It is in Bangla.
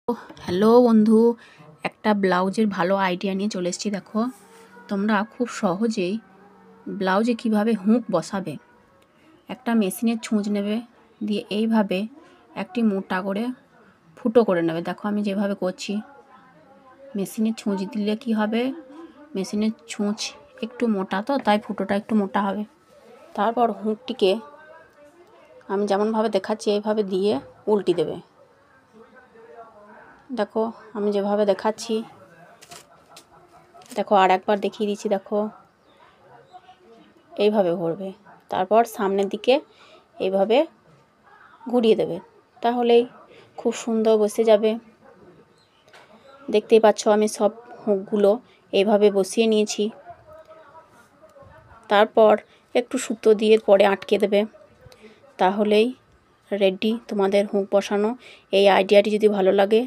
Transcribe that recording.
হ্যালো বন্ধু, একটা ব্লাউজের ভালো আইডিয়া নিয়ে চলে এসেছি। দেখো, তোমরা খুব সহজেই ব্লাউজে কিভাবে হুক বসাবে। একটা মেশিনের ছুঁচ নেবে, দিয়ে এইভাবে একটি মোটা করে ফুটো করে নেবে। দেখো আমি যেভাবে করছি, মেশিনের ছুঁচ দিলে কি হবে, মেশিনের ছুঁচ একটু মোটা, তো তাই ফুটোটা একটু মোটা হবে। তারপর হুকটিকে আমি যেমনভাবে দেখাচ্ছি এইভাবে দিয়ে উল্টি দেবে। দেখো আমি যেভাবে দেখাচ্ছি, দেখো আর একবার দেখিয়ে দিচ্ছি। দেখো এইভাবে ঘুরবে, তারপর সামনের দিকে এইভাবে ঘুরিয়ে দেবে, তাহলেই খুব সুন্দর বসে যাবে। দেখতেই পাচ্ছ আমি সব হুকগুলো এইভাবে বসিয়ে নিয়েছি। তারপর একটু সুতো দিয়ে পরে আটকে দেবে, তাহলেই রেডি তোমাদের হুক বসানো। এই আইডিয়াটি যদি ভালো লাগে